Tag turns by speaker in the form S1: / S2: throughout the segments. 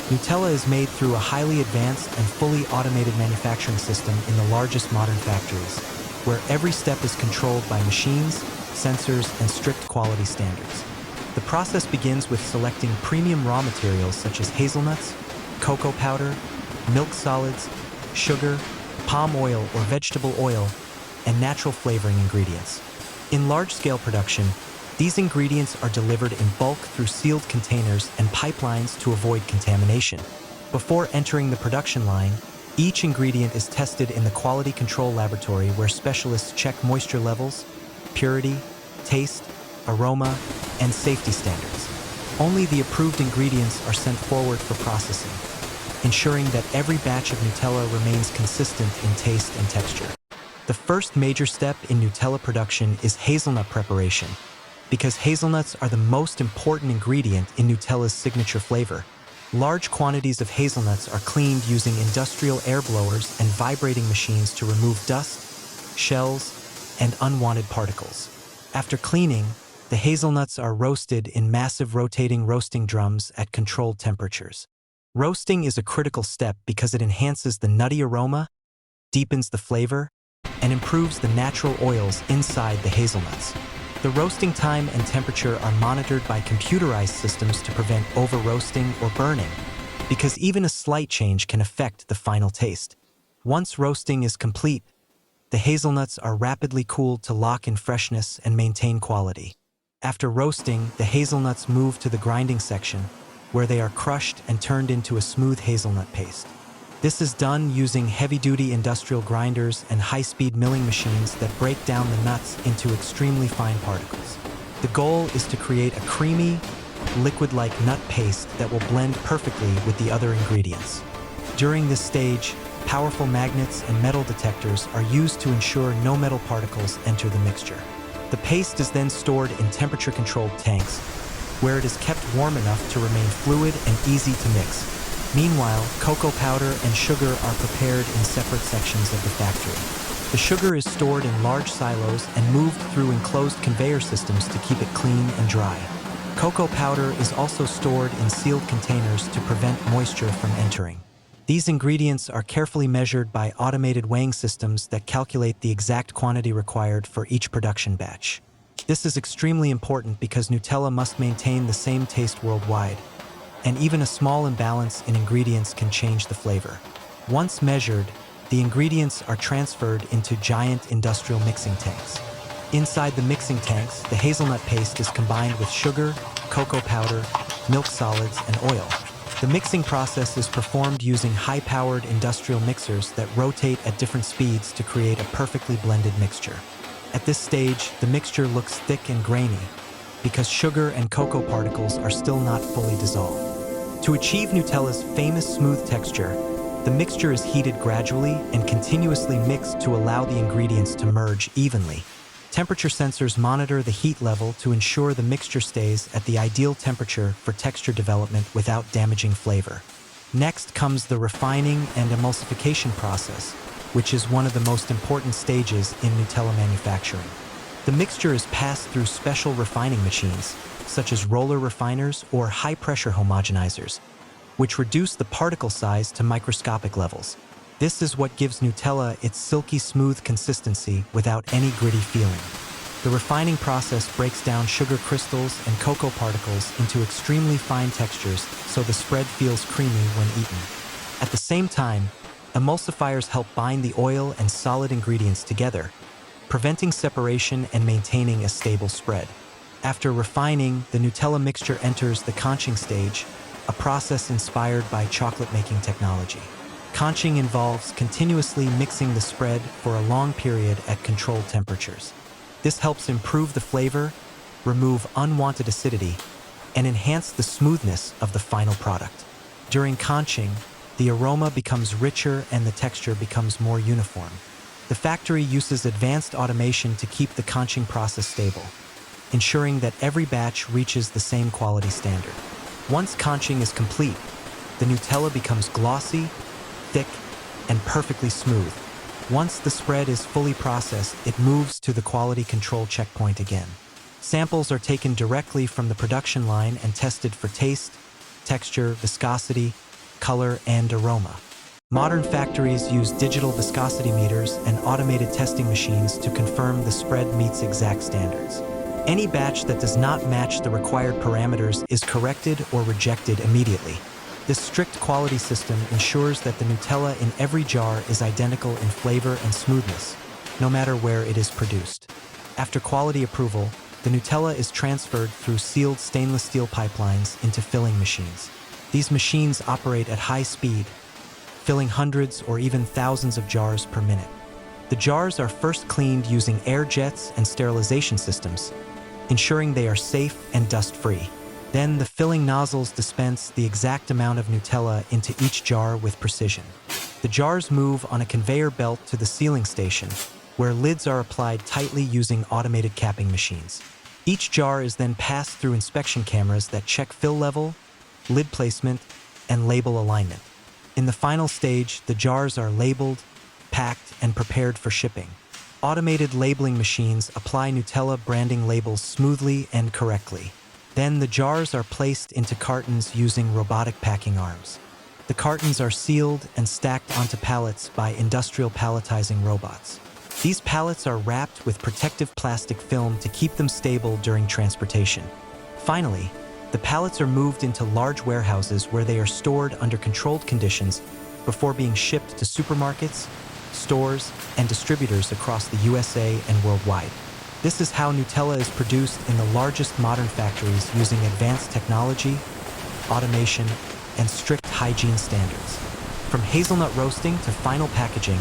S1: Nutella is made through a highly advanced and fully automated manufacturing system in the largest modern factories, where every step is controlled by machines, sensors, and strict quality standards. The process begins with selecting premium raw materials such as hazelnuts, cocoa powder, milk solids, sugar, palm oil or vegetable oil, and natural flavoring ingredients. In large-scale production, these ingredients are delivered in bulk through sealed containers and pipelines to avoid contamination. Before entering the production line, each ingredient is tested in the quality control laboratory where specialists check moisture levels, purity, taste, aroma, and safety standards. Only the approved ingredients are sent forward for processing, ensuring that every batch of Nutella remains consistent in taste and texture. The first major step in Nutella production is hazelnut preparation, because hazelnuts are the most important ingredient in Nutella's signature flavor. Large quantities of hazelnuts are cleaned using industrial air blowers and vibrating machines to remove dust, shells, and unwanted particles. After cleaning, the hazelnuts are roasted in massive rotating roasting drums at controlled temperatures. Roasting is a critical step because it enhances the nutty aroma, deepens the flavor, and improves the natural oils inside the hazelnuts. The roasting time and temperature are monitored by computerized systems to prevent over-roasting or burning, because even a slight change can affect the final taste. Once roasting is complete, the hazelnuts are rapidly cooled to lock in freshness and maintain quality. After roasting, the hazelnuts move to the grinding section, where they are crushed and turned into a smooth hazelnut paste. This is done using heavy-duty industrial grinders and high-speed milling machines that break down the nuts into extremely fine particles. The goal is to create a creamy, liquid-like nut paste that will blend perfectly with the other ingredients. During this stage, powerful magnets and metal detectors are used to ensure no metal particles enter the mixture. The paste is then stored in temperature-controlled tanks, where it is kept warm enough to remain fluid and easy to mix. Meanwhile, cocoa powder and sugar are prepared in separate sections of the factory. The sugar is stored in large silos and moved through enclosed conveyor systems to keep it clean and dry. Cocoa powder is also stored in sealed containers to prevent moisture from entering. These ingredients are carefully measured by automated weighing systems that calculate the exact quantity required for each production batch. This is extremely important because Nutella must maintain the same taste worldwide, and even a small imbalance in ingredients can change the flavor. Once measured, the ingredients are transferred into giant industrial mixing tanks. Inside the mixing tanks, the hazelnut paste is combined with sugar, cocoa powder, milk solids, and oil. The mixing process is performed using high-powered industrial mixers that rotate at different speeds to create a perfectly blended mixture. At this stage, the mixture looks thick and grainy, because sugar and cocoa particles are still not fully dissolved. To achieve Nutella's famous smooth texture, the mixture is heated gradually and continuously mixed to allow the ingredients to merge evenly. Temperature sensors monitor the heat level to ensure the mixture stays at the ideal temperature for texture development without damaging flavor. Next comes the refining and emulsification process, which is one of the most important stages in Nutella manufacturing. The mixture is passed through special refining machines, such as roller refiners or high-pressure homogenizers, which reduce the particle size to microscopic levels. This is what gives Nutella its silky smooth consistency without any gritty feeling. The refining process breaks down sugar crystals and cocoa particles into extremely fine textures so the spread feels creamy when eaten. At the same time, emulsifiers help bind the oil and solid ingredients together, preventing separation and maintaining a stable spread. After refining, the Nutella mixture enters the conching stage, a process inspired by chocolate-making technology. Conching involves continuously mixing the spread for a long period at controlled temperatures. This helps improve the flavor, remove unwanted acidity, and enhance the smoothness of the final product. During conching, the aroma becomes richer and the texture becomes more uniform. The factory uses advanced automation to keep the conching process stable, ensuring that every batch reaches the same quality standard. Once conching is complete, the Nutella becomes glossy, thick, and perfectly smooth. Once the spread is fully processed, it moves to the quality control checkpoint again. Samples are taken directly from the production line and tested for taste, texture, viscosity, color, and aroma. Modern factories use digital viscosity meters and automated testing machines to confirm the spread meets exact standards. Any batch that does not match the required parameters is corrected or rejected immediately. This strict quality system ensures that the Nutella in every jar is identical in flavor and smoothness, no matter where it is produced. After quality approval, the Nutella is transferred through sealed stainless steel pipelines into filling machines. These machines operate at high speed, filling hundreds or even thousands of jars per minute. The jars are first cleaned using air jets and sterilization systems, ensuring they are safe and dust-free. Then the filling nozzles dispense the exact amount of Nutella into each jar with precision. The jars move on a conveyor belt to the sealing station, where lids are applied tightly using automated capping machines. Each jar is then passed through inspection cameras that check fill level, lid placement, and label alignment. In the final stage, the jars are labeled, packed, and prepared for shipping. Automated labeling machines apply Nutella branding labels smoothly and correctly. Then the jars are placed into cartons using robotic packing arms. The cartons are sealed and stacked onto pallets by industrial palletizing robots. These pallets are wrapped with protective plastic film to keep them stable during transportation. Finally, the pallets are moved into large warehouses where they are stored under controlled conditions before being shipped to supermarkets, stores, and distributors across the USA and worldwide. This is how Nutella is produced in the largest modern factories using advanced technology, automation, and strict hygiene standards. From hazelnut roasting to final packaging,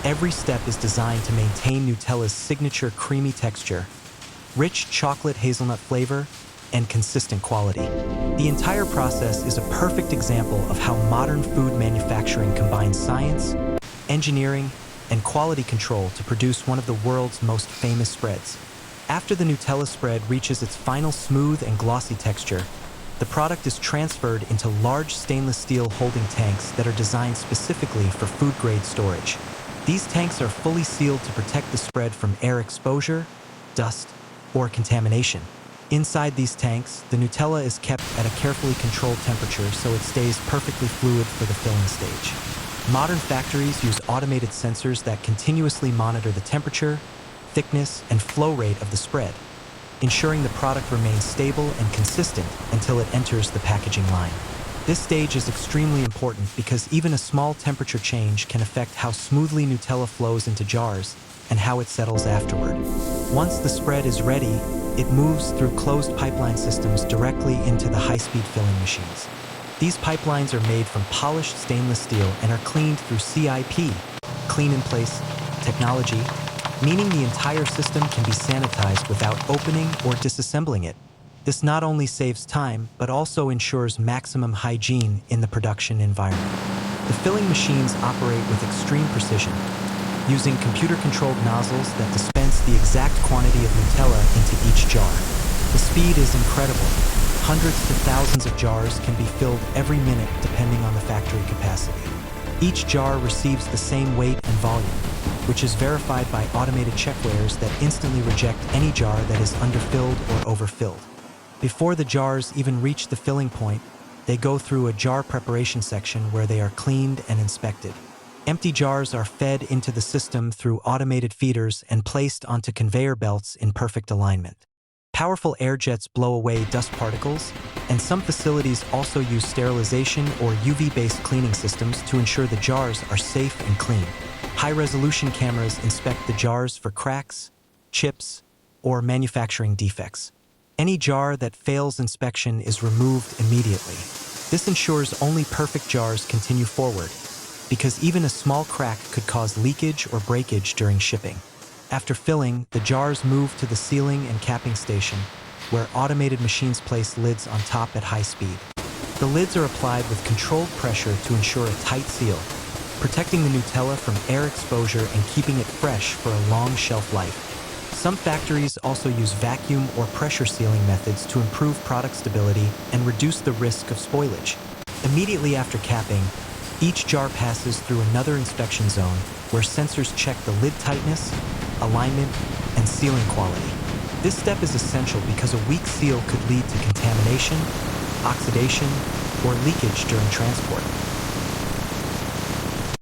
S1: every step is designed to maintain Nutella's signature creamy texture, rich chocolate hazelnut flavor, and consistent quality. The entire process is a perfect example of how modern food manufacturing combines science, engineering, and quality control to produce one of the world's most famous spreads. After the Nutella spread reaches its final smooth and glossy texture, the product is transferred into large stainless steel holding tanks that are designed specifically for food-grade storage. These tanks are fully sealed to protect the spread from air exposure, dust, or contamination. Inside these tanks, the Nutella is kept at a carefully controlled temperature so it stays perfectly fluid for the filling stage. Modern factories use automated sensors that continuously monitor the temperature, thickness, and flow rate of the spread, ensuring the product remains stable and consistent until it enters the packaging line. This stage is extremely important because even a small temperature change can affect how smoothly Nutella flows into jars and how it settles afterward. Once the spread is ready, it moves through closed pipeline systems directly into the high-speed filling machines. These pipelines are made from polished stainless steel and are cleaned through CIP, clean-in-place technology, meaning the entire system can be sanitized without opening or disassembling it. This not only saves time, but also ensures maximum hygiene in the production environment. The filling machines operate with extreme precision, using computer-controlled nozzles that dispense the exact quantity of Nutella into each jar. The speed is incredible. Hundreds to thousands of jars can be filled every minute depending on the factory capacity. Each jar receives the same weight and volume, which is verified by automated checkweighers that instantly reject any jar that is underfilled or overfilled. Before the jars even reach the filling point, they go through a jar preparation section where they are cleaned and inspected. Empty jars are fed into the system through automated feeders and placed onto conveyor belts in perfect alignment. Powerful air jets blow away dust particles, and some facilities also use sterilization or UV-based cleaning systems to ensure the jars are safe and clean. High-resolution cameras inspect the jars for cracks, chips, or manufacturing defects. Any jar that fails inspection is removed immediately. This ensures only perfect jars continue forward, because even a small crack could cause leakage or breakage during shipping. After filling, the jars move to the sealing and capping station, where automated machines place lids on top at high speed. The lids are applied with controlled pressure to ensure a tight seal, protecting the Nutella from air exposure and keeping it fresh for a long shelf life. Some factories also use vacuum or pressure sealing methods to improve product stability and reduce the risk of spoilage. Immediately after capping, each jar passes through another inspection zone where sensors check the lid tightness, alignment, and sealing quality. This step is essential because a weak seal could lead to contamination, oxidation, or leakage during transport.